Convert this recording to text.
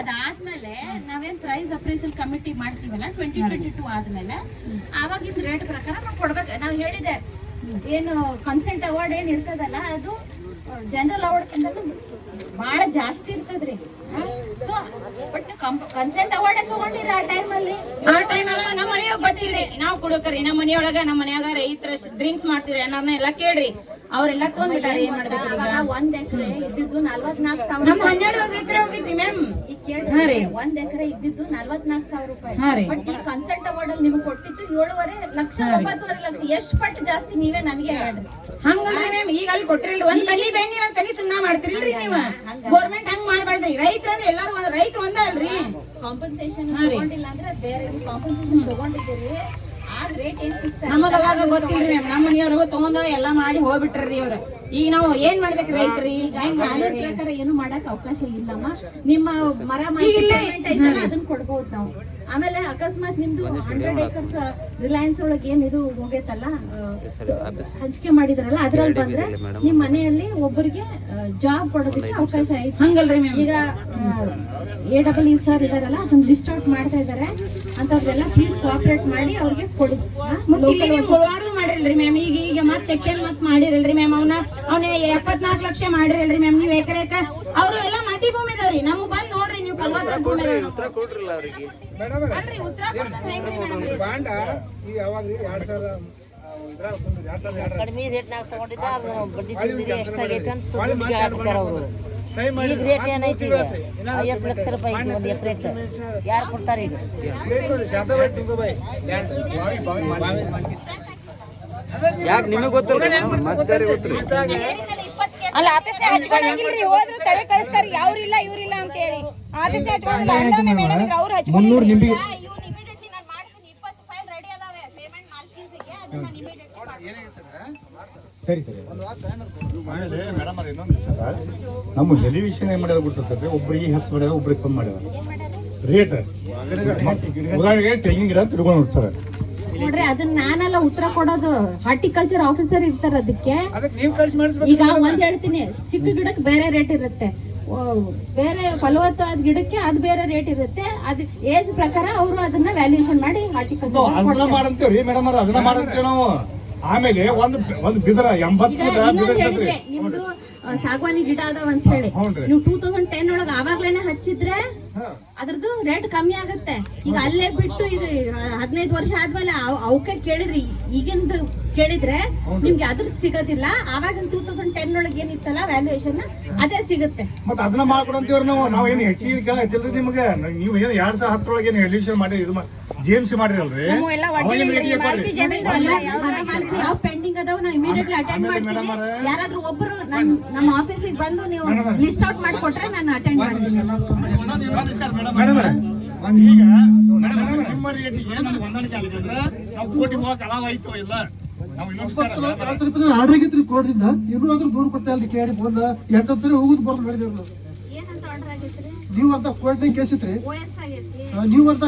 ಅದಾದ್ಮೇಲೆ ನಾವೇನ್ price appraisal committee ಮಾಡ್ತೀವಲ್ಲ 2022 ಆದ್ಮೇಲೆ ಆವಾಗಿನ ರೇಟ್ ಪ್ರಕಾರ ನಾವು ಕೊಡ್ಬೇಕು. ನಾವು ಹೇಳಿದೆ ಏನು ಕನ್ಸೆಂಟ್ ಅವಾರ್ಡ್ ಏನ್ ಇರ್ತದಲ್ಲ ಅದು ಜನರಲ್ ಅವಾರ್ಡ್ಕಿಂತ ಬಹಳ ಜಾಸ್ತಿ ಇರ್ತದ್ರಿ. ಸೊ ಬಟ್ ನೀವು ಕನ್ಸೆಂಟ್ ಅವಾರ್ಡ್ ತಗೊಂಡಿರಿ ಆ ಟೈಮಲ್ಲಿ ನಮ್ಮ ಮನೆಯೊಳಗ ಗೊತ್ತಿಲ್ರಿ, ನಾವು ಕೊಡೋಕರಿ ನಮ್ಮ ಮನೆಯೊಳಗ ನಮ್ಮ ಮನ್ಯಾಗ ರೈತರ ಡ್ರಿಂಕ್ಸ್ ಮಾಡ್ತೀರಿ ಅನ್ನೋರ್ನ ಎಲ್ಲ ಕೇಳ್ರಿ, ಅವ್ರೆಲ್ಲ ತೊಂದ್ಬಿಟ್ಟಾರ. ಏನ್ ಮಾಡ್ಬೇಕು? ಅವಾಗ 1 ಎಕರೆ ಇದ್ದಿದ್ದು 44,000. ನಮ್ 12 ಎಕರೆ ಹೋಗಿದ್ರಿ ಮ್ಯಾಮ್. ಈಗ ಕೇಳ್ರಿ 1 ಎಕರೆ ಇದ್ದಿದ್ದು 44,000 ರೂಪಾಯಿ. ಬಟ್ ಈ ಕನ್ಸೆಂಟ್ ಅವಾರ್ಡ್ ಅಲ್ಲಿ ನಿಮ್ಗೆ ಕೊಟ್ಟಿದ್ದು 7.5 ಲಕ್ಷ 9.5 ಲಕ್ಷ. ಎಷ್ಟು ಪಟ್ಟು ಜಾಸ್ತಿ ನೀವೇ ನನಗೆ ಹೇಳ್ರಿ. ಹಂಗಲ್ರಿ ಮ್ಯಾಮ್, ಈಗ ಅಲ್ಲಿ ಕೊಟ್ಟಿಲ್ರಿ ಒಂದ್ ಕಲಿ ಬೆಣ್ಣಿ ಒಂದ್ ಕಲಿ ಸುಣ್ಣ ಮಾಡ್ತಿರಿಲ್ರಿ ನೀವು. ಗೌರ್ಮೆಂಟ್ ಹಂಗ್ ಮಾಡ್ಬಾರ್ದ್ರಿ. ರೈತರಂದ್ರೆ ಎಲ್ಲಾರು ರೈತರು ಒಂದ ಅಲ್ರಿ. ಕಾಂಪನ್ಸೇಷನ್ ತಗೊಂಡಿಲ್ಲ ಅಂದ್ರೆ ಬೇರೆ ಕಾಂಪನ್ಸೇಷನ್ ತಗೊಂಡಿದ್ದೀರಿ. ನಮಗ ಅವಾಗ ಗೊತ್ತಿಲ್ರಿ ಮ್ಯಾಮ್. ನಮ್ಮ ಮನೆಯವ್ರಿಗೂ ತಗೊಂಡ ಎಲ್ಲಾ ಮಾಡಿ ಹೋಗ್ಬಿಟ್ರಿ ಅವ್ರ. ಈಗ ನಾವು ಏನ್ ಮಾಡ್ಬೇಕ್ರಿ ರೈತರಿ? ಕಾನೂನು ಪ್ರಕಾರ ಏನು ಮಾಡಕ್ ಅವಕಾಶ ಇಲ್ಲಮ್ಮ. ನಿಮ್ಮ ಮರ ಅದನ್ನ ಕೊಡ್ಬಹುದು ನಾವು. ಆಮೇಲೆ ಅಕಸ್ಮಾತ್ ನಿಮ್ದು 100 ಏಕರ್ಸ್ ರಿಲಯನ್ಸ್ ಒಳಗೆ ಏನ್ ಇದು ಹೋಗೈತಲ್ಲ ಹಂಚಿಕೆ ಮಾಡಿದ್ರಲ್ಲ, ಅದ್ರಲ್ಲಿ ಬಂದ್ರೆ ನಿಮ್ ಮನೆಯಲ್ಲಿ ಒಬ್ಬರಿಗೆ ಜಾಬ್ ಕೊಡೋದಕ್ಕೆ ಅವಕಾಶ ಐತಿ. ಹಂಗಲ್ರಿ ಈಗ AEE ಸರ್ ಇದಾರಲ್ಲ ಅದನ್ನ ಲಿಸ್ಟ್ ಔಟ್ ಮಾಡ್ತಾ ಇದಾರೆ. ಅಂತವ್ರದೆಲ್ಲ ಪ್ಲೀಸ್ ಕೋಆಪರೇಟ್ ಮಾಡಿ ಅವ್ರಿಗೆ ಕೊಡಿ. ಮಾಡಿರಲ್ರಿ ಮ್ಯಾಮ್. ಈಗ ಮತ್ ಸೆಕ್ಷನ್ ಮತ್ ಮಾಡಿರಲ್ರಿ ಮ್ಯಾಮ್. ಅವನ 74 ಲಕ್ಷ ಮಾಡಿರಲ್ರಿ ಮ್ಯಾಮ್. ನೀವ್ ಎಕರೆಕ ಅವ್ರು ಎಲ್ಲಾ ಮಟ್ಟಿ ಭೂಮಿ ಇದಾವ್ರಿ. ನಮಗ್ ಬಂದ್ ನೋಡ್ರಿ ನೀವು ಫಲವತ್ತಾದ ಭೂಮಿ ಇದಾವ್ರಿ. ಉತ್ತರ ಕಡಿಮೆ ರೇಟ್ನಾಗ ತಗೊಂಡಿದ್ದ ಬಡ್ಡಿ ಎಷ್ಟಾಗೈತೆ ಅಂತ ಅವರು. ಈಗ ರೇಟ್ ಏನೈತಿ? ಈಗ 50 ಲಕ್ಷ ರೂಪಾಯಿ ಐತಿ ಒಂದ್ ಎಕರೆ. ಯಾರು ಕೊಡ್ತಾರ ಈಗ? ಯಾಕೆ ನಿಮಗೆ ಗೊತ್ತಿಲ್ಲ? ಅಲ್ಲ ಆಫೀಸ್ನಾಗ ಹಚ್ಕೊಂಡಂಗಿಲ್ರಿ. ಹೋದ್ರು ತಲೆ ಕಳಿಸ್ತಾರ ಅವ್ರಿಲ್ಲ ಇವ್ರಿಲ್ಲ ಅಂತ ಹೇಳಿ. ಆಫೀಸ್ನಾಗ ಹಚ್ಕೊಂಡಿಲ್ಲ ಅಂದೊಮ್ಮೆ ಮೇಡಮ್ ಇದ್ರ ಅವ್ರು ಹಚ್ಕೊಂಡಿಲ್ಲ. ಸರಿ ಸರಿ ಮೇಡಮ್ ಅವ್ರ ಇನ್ನೊಂದು ನಮ್ಮ ಎಲಿವೇಶನ್ ಏನ್ ಮಾಡ್ಯಾರ ಗೊತ್ತಂದ್ರೆ ಒಬ್ಬರಿಗೆ ಹೆಚ್ಚು ಮಾಡ್ಯಾರ, ಒಬ್ರಿಗೆ ಕಮ್ಮಿ ಮಾಡ್ಯಾರ ರೇಟ್. ಉದಾಹರಣೆಗೆ ತೆಂಗಿನ ಗಿಡ ತಿಳ್ಕೊಂಡು ಹೋಗ್ತಾರೆ ನೋಡ್ರಿ. ಅದನ್ನ ನಾನೆಲ್ಲ ಉತ್ತರ ಕೊಡೋದು. ಹಾರ್ಟಿಕಲ್ಚರ್ ಆಫೀಸರ್ ಇರ್ತಾರ ಅದಕ್ಕೆ. ಈಗ ಒಂದ್ ಹೇಳ್ತೀನಿ, ಚಿಕ್ಕ ಗಿಡಕ್ಕೆ ಬೇರೆ ರೇಟ್ ಇರುತ್ತೆ, ಬೇರೆ ಫಲವತ್ತಾದ ಗಿಡಕ್ಕೆ ಅದು ಬೇರೆ ರೇಟ್ ಇರುತ್ತೆ. ಅದ್ ಏಜ್ ಪ್ರಕಾರ ಅವರು ಅದನ್ನ ವ್ಯಾಲ್ಯೂಯೇಷನ್ ಮಾಡಿ ಹಾರ್ಟಿಕಲ್ಚರ್ ಅದನ್ನ ಮಾಡಂತೇವ್ರಿ ಮೇಡಮ್ ಅವ್ರ. ಅದನ್ನ ಮಾಡಂತೇವ್ ನಾವು. ಆಮೇಲೆ ಒಂದು ಬಿದರ 80 ನಿಮ್ದು ಸಾಗವಾನಿ ಗಿಡ ಅದಾವ ಅಂತ ಹೇಳಿ ನೀವು 2010 ಒಳಗ ಆವಾಗ್ಲೇನೆ ಹಚ್ಚಿದ್ರೆ ಅದ್ರದ್ದು ರೇಟ್ ಕಮ್ಮಿ ಆಗುತ್ತೆ. ಈಗ ಅಲ್ಲೇ ಬಿಟ್ಟು ಈಗ 15 ವರ್ಷ ಆದ್ಮೇಲೆ ಅವಕ್ಕೆ ಕೇಳಿದ್ರಿ, ಈಗಿಂದ ಕೇಳಿದ್ರೆ ನಿಮ್ಗೆ ಅದ್ರದ್ದು ಸಿಗೋದಿಲ್ಲ. ಆವಾಗ 2010 ಒಳಗೆ ಏನಿತ್ತಲ್ಲ ವ್ಯಾಲ್ಯೂಯೇಷನ್ ಅದೇ ಸಿಗುತ್ತೆ. ಮತ್ತೆ ಅದನ್ನ ಮಾಡ್ಕೊಡಂತೀವ್ರಿ ನಾವು. ನಾವ್ ಏನು ಹೆಚ್ಚಿಗೆ ಕೇಳತ್ತಿಲ್ರಿ ನಿಮ್ಗೆ. ನೀವು ಏನು 2010 ಒಳಗೆ ಏನು ಎಲಿವೇಶನ್ ಮಾಡಿ ಇದು GMC ಮಾಡಿರಲ್ರಿ. ಯಾವ ಪೆಂಡಿಂಗ್ ಅದಾವ ನಾವು ಇಮಿಡಿಯೇಟ್ಲಿ ಅಟೆಂಡ್ ಮಾಡ್ತೀವಿ. ಯಾರಾದ್ರೂ ಒಬ್ರು ನಮ್ಮ ಆಫೀಸಿಗೆ ಬಂದು ನೀವು ಲಿಸ್ಟ್ ಔಟ್ ಮಾಡಿಕೊಟ್ರೆ ನಾನು ಅಟೆಂಡ್ ಮಾಡ್ತೀನಿ. ಈಗ ನಿಮ್ಮ ರೇಟಿಗೆ ನಮ್ಗೆ ಹೊಂದಾಣಿಕೆ ಆಗಿದೆ ಅಂದ್ರೆ ನಾವು ಕೋಟಿ ಹೋಗಕ್ಕೆ ಅಲಾವ ಆಯ್ತು ಇಲ್ಲ. ಆರ್ಡರ್ ಆಗಿತ್ರಿ ಕೋರ್ಟ್ದಿಂದ. ಇನ್ನೂ ಅದ್ರ ದುಡ್ಡು ಕೊಡ್ತಾ ಇಲ್ರಿ. ಕೇಳಿ ಬಂದ 8 ಸರಿ ಹೋಗುದು ಬರೋದು ಮಾಡಿದೇವ್ರಿ ನಾವು. ನೀವು ಅಂತ ಕೋರ್ಟ್ನಾಗ ಕೇಸ್ ಇತ್ರಿ. ನೀವು ಅಂತ